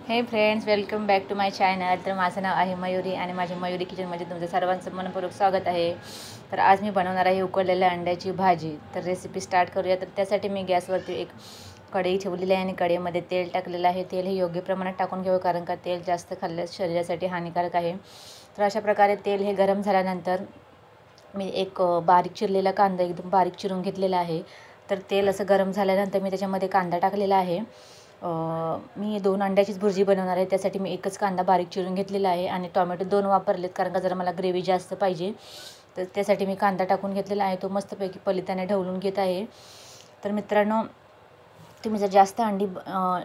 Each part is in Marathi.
हे friends, welcome back to my channel. तर माझं नाव आहे मयुरी आणि माझ्या मयुरी किचनमध्ये तुमचं सर्वांचं मनपूर्वक स्वागत आहे. तर आज मी बनवणार आहे उकडलेल्या अंड्याची भाजी. तर रेसिपी स्टार्ट करूया. तर त्यासाठी मी गॅसवरती एक कढई ठेवलेली आहे आणि कढईमध्ये तेल टाकलेलं आहे. तेल हे योग्य प्रमाणात टाकून घ्यावं, कारण का तेल जास्त खाल्ल्यास शरीरासाठी हानिकारक आहे. तर अशा प्रकारे तेल हे गरम झाल्यानंतर मी एक बारीक चिरलेला कांदा एकदम बारीक चिरून घेतलेला आहे. तर तेल असं गरम झाल्यानंतर मी त्याच्यामध्ये कांदा टाकलेला आहे. मी 2 अंड्याचीच भुर्जी बनवणार आहे. त्यासाठी मी एकच कांदा बारीक चिरून घेतलेला आहे आणि टोमॅटो 2 वापरलेत, कारण का जरा मला ग्रेव्ही जास्त पाहिजे. तर त्यासाठी मी कांदा टाकून घेतलेला आहे. तो मस्तपैकी पलिताने ढवळून घेत आहे. तर मित्रांनो, तुम्ही जर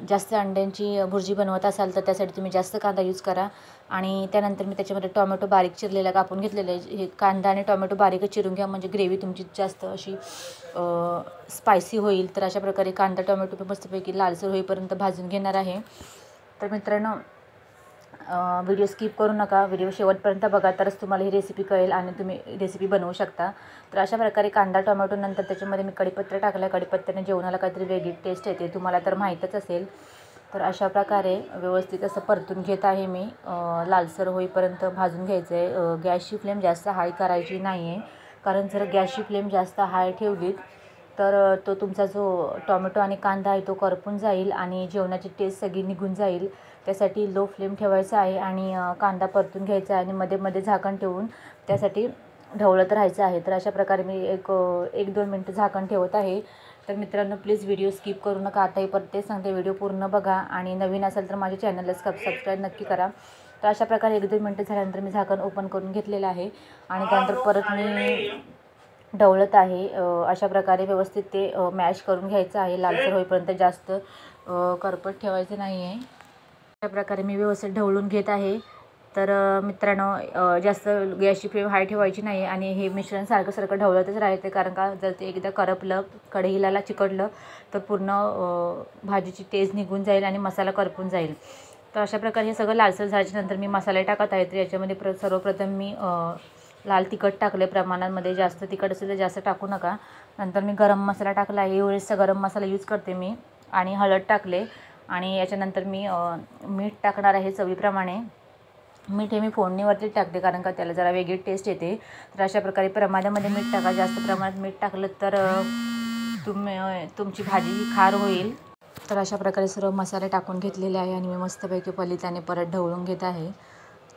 जास्त अंड्यांची भुर्जी बनवत असाल तर त्यासाठी तुम्ही जास्त कांदा यूज करा. आणि त्यानंतर मी त्याच्यामध्ये टोमॅटो बारीक चिरलेला कापून घेतलेला आहे. हे कांदा आणि टोमॅटो बारीकच चिरून घ्या, म्हणजे ग्रेव्ही तुमची जास्त अशी स्पायसी होईल. तर अशा प्रकारे कांदा टोमॅटो मस्तपैकी लालसर होईपर्यंत भाजून घेणार आहे. तर मित्रांनो, व्हिडिओ स्किप करू नका, व्हिडिओ शेवटपर्यंत बघा, तरच तुम्हाला ही रेसिपी कळेल आणि तुम्ही रेसिपी बनवू शकता. तर अशा प्रकारे कांदा टोमॅटो नंतर त्याच्यामध्ये मी कढीपत्ता टाकला. कढीपत्त्याने जेवणाला काहीतरी वेगळी टेस्ट येते, तुम्हाला तर माहीतच असेल. तर अशा प्रकारे व्यवस्थित असं परतून घेत आहे मी. लालसर होईपर्यंत भाजून घ्यायचं आहे. गॅसची फ्लेम जास्त हाय करायची नाही आहे, कारण जर गॅसची फ्लेम जास्त हाय ठेवलीत तर तो तुमचा जो टोमॅटो आणि कांदा आहे तो करपून जाईल आणि जेवणाची टेस्ट सगळी निघून जाईल. त्यासाठी लो फ्लेम ठेवायचा आहे आणि कांदा परतून घ्यायचा आहे आणि मध्ये मध्ये झाकण ठेवून त्यासाठी ढवळत राहायचं आहे. तर अशा प्रकारे मी एक 1-2 मिनटं झाकण ठेवत आहे. तर मित्रांनो, प्लीज व्हिडिओ स्किप करू नका. आताही परत तेच सांगते, व्हिडिओ पूर्ण बघा आणि नवीन असेल तर माझ्या चॅनलला सबस्क्राईब नक्की करा. तर अशा प्रकारे 1-2 मिनटं झाल्यानंतर मी झाकण ओपन करून घेतलेलं आहे आणि त्यानंतर परत मी ढवळत आहे. अशा प्रकारे व्यवस्थित ते मॅश करून घ्यायचं आहे लालसर होईपर्यंत. जास्त करपट ठेवायचं नाही आहे. अशा प्रकारे मी व्यवस्थित ढवळून घेत आहे. तर मित्रांनो, जास्त गॅसची फ्लेम हाय ठेवायची नाही आणि हे मिश्रण सारखं ढवळतच राहायचं, कारण का जर ते एकदा करपलं, कढईला चिकटलं तर पूर्ण भाजीची टेस्ट निघून जाईल आणि मसाला करपून जाईल. तर अशा प्रकारे हे सगळं लालसर झाल्याच्यानंतर मी मसाले टाकत आहे. तर याच्यामध्ये सर्वप्रथम मी लाल तिखट टाकले प्रमाणामध्ये. जास्त तिखट असेल तर जास्त टाकू नका. नंतर मी गरम मसाला टाकला आहे. एव्हरेस्टचा गरम मसाला यूज करते मी. आणि हळद टाकले आणि याच्यानंतर मी मीठ टाकणार आहे चवीप्रमाणे. मीठ हे मी फोडणीवरती टाकते, कारण का त्याला जरा वेगळी टेस्ट येते. तर अशा प्रकारे प्रमाणामध्ये मीठ टाका. जास्त प्रमाणात मीठ टाकलं तर तुमची भाजी ही खार होईल. तर अशा प्रकारे सर्व मसाले टाकून घेतलेले आहे आणि मी मस्तपैकी पलिताने परत ढवळून घेत आहे.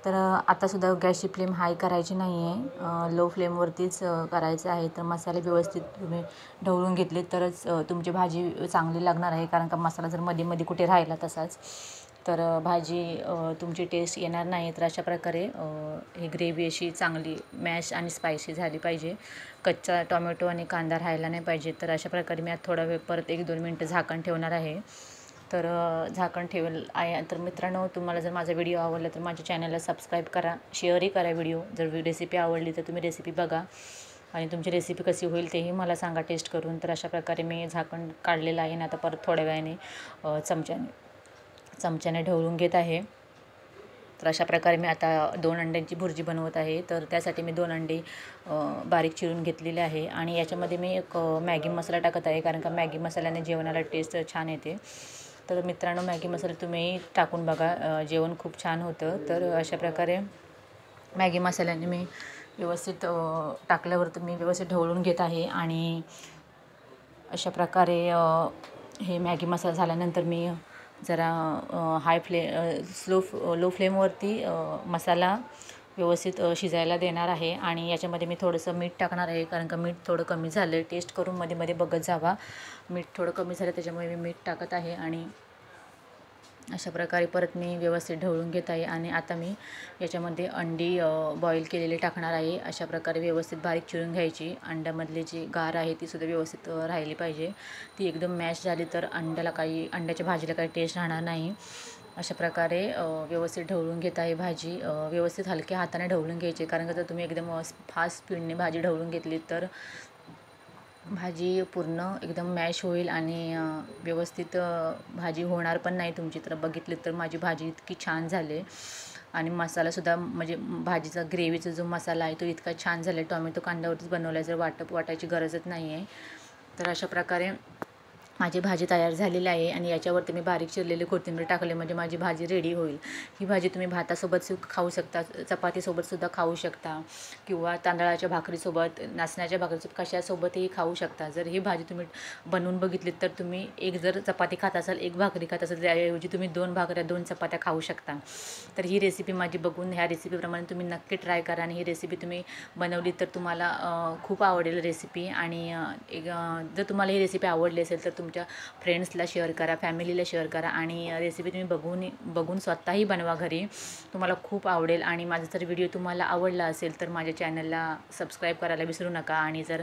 तर आतासुद्धा गॅसची फ्लेम हाय करायची नाही आहे, लो फ्लेमवरतीच करायचं आहे. तर मसाले व्यवस्थित तुम्ही ढवळून घेतले तरच तुमची भाजी चांगली लागणार आहे, कारण का मसाला जर मध्ये मध्ये कुठे राहिला तसाच तर भाजी तुमची टेस्ट येणार नाही. तर अशा प्रकारे ही ग्रेव्ही अशी चांगली मॅश आणि स्पायसी झाली पाहिजे. कच्चा टोमॅटो आणि कांदा राहायला नाही पाहिजे. तर अशा प्रकारे मी आता थोडा वेळ परत 1-2 मिनटं झाकण ठेवणार आहे. तर झाकण ठेवलं आहे. तर मित्रांनो, तुम्हाला जर माझा व्हिडिओ आवडला तर माझ्या चॅनलला सबस्क्राईब करा, शेअरही करा व्हिडिओ. जर रेसिपी आवडली तर तुम्ही रेसिपी बघा आणि तुमची रेसिपी कशी होईल तेही मला सांगा टेस्ट करून. तर अशा प्रकारे मी झाकण काढलेलं आहे आणि आता परत थोड्या वेळाने चमच्याने ढवळून घेत आहे. तर अशा प्रकारे मी आता 2 अंड्यांची भुर्जी बनवत आहे. तर त्यासाठी मी 2 अंडे बारीक चिरून घेतलेले आहे आणि याच्यामध्ये मी एक मॅगी मसाला टाकत आहे, कारण का मॅगी मसाल्याने जेवणाला टेस्ट छान येते. तर मित्रांनो, मॅगी मसाला तुम्ही टाकून बघा, जेवण खूप छान होतं. तर अशा प्रकारे मॅगी मसाल्याने मी व्यवस्थित टाकल्यावर मी व्यवस्थित ढवळून घेत आहे. आणि अशा प्रकारे हे मॅगी मसाला झाल्यानंतर मी जरा लो फ्लेमवरती मसाला व्यवस्थित शिजायला देणार आहे. आणि याच्यामध्ये मी थोडंसं मीठ टाकणार आहे, कारण का मीठ थोडं कमी झालं. टेस्ट करून मध्ये मध्ये बघत जावा. मीठ थोडं कमी झालं त्याच्यामुळे मी मीठ टाकत आहे. आणि अशा प्रकारे परत मी व्यवस्थित ढवळून घेत आहे. आणि आता मी याच्यामध्ये अंडी बॉईल केलेली टाकणार आहे. अशा प्रकारे व्यवस्थित बारीक चिरून घ्यायची. अंड्यामधली जी गार आहे तीसुद्धा व्यवस्थित राहिली पाहिजे. ती एकदम मॅश झाली तर अंड्याच्या भाजीला काही टेस्ट राहणार नाही. अशा प्रकारे व्यवस्थित ढवळून घेत आहे भाजी. व्यवस्थित हलक्या हाताने ढवळून घ्यायची, कारण का जर तुम्ही एकदम फास्ट स्पीडने भाजी ढवळून घेतली तर भाजी पूर्ण एकदम मॅश होईल आणि व्यवस्थित भाजी होणार पण नाही तुमची. तर बघितली तर माझी भाजी इतकी छान झाली आणि मसालासुद्धा, म्हणजे भाजीचा ग्रेव्हीचा जो मसाला आहे तो इतका छान झाला. टोमॅटो कांद्यावरतीच बनवला आहे, जर वाटायची गरजच नाही आहे. तर अशा प्रकारे माझी भाजी तयार झालेली आहे आणि याच्यावरती मी बारीक चिरलेली कोथिंबीर टाकली म्हणजे माझी भाजी रेडी होईल. ही भाजी तुम्ही भातासोबत खाऊ शकता, चपातीसोबतसुद्धा खाऊ शकता किंवा तांदळाच्या भाकरीसोबत, नाचण्याच्या भाकरीसोबत कशासोबतही खाऊ शकता. जर ही भाजी तुम्ही बनवून बघितलीत तर तुम्ही एक जर चपाती खात असाल, एक भाकरी खात असाल, त्याऐवजी तुम्ही 2 भाकऱ्या 2 चपात्या खाऊ शकता. तर ही रेसिपी माझी बघून ह्या रेसिपीप्रमाणे तुम्ही नक्की ट्राय करा आणि ही रेसिपी तुम्ही बनवली तर तुम्हाला खूप आवडेल रेसिपी. आणि जर तुम्हाला ही रेसिपी आवडली असेल तर तुमच्या फ्रेंड्सला शेअर करा, फॅमिलीला शेअर करा आणि रेसिपी तुम्ही बघून स्वतःही बनवा घरी. तुम्हाला खूप आवडेल. आणि माझा जर व्हिडिओ तुम्हाला आवडला असेल तर माझ्या चॅनलला सबस्क्राईब करायला विसरू नका. आणि जर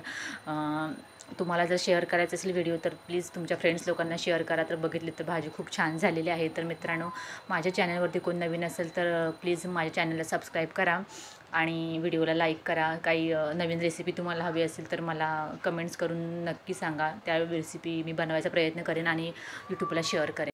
तुम्हाला जर शेअर करायचं असेल व्हिडिओ तर प्लीज तुमच्या फ्रेंड्स लोकांना शेअर करा. तर बघितली तर भाजी खूप छान झालेली आहे. तर मित्रांनो, माझ्या चॅनलवरती कोण नवीन असेल तर प्लीज माझ्या चॅनलला सबस्क्राईब करा आणि व्हिडिओला लाईक करा. काही नवीन रेसिपी तुम्हाला हवी असेल तर मला कमेंट्स करून नक्की सांगा. त्या रेसिपी मी बनवायचा प्रयत्न करेन आणि यूट्यूबला शेअर करेन.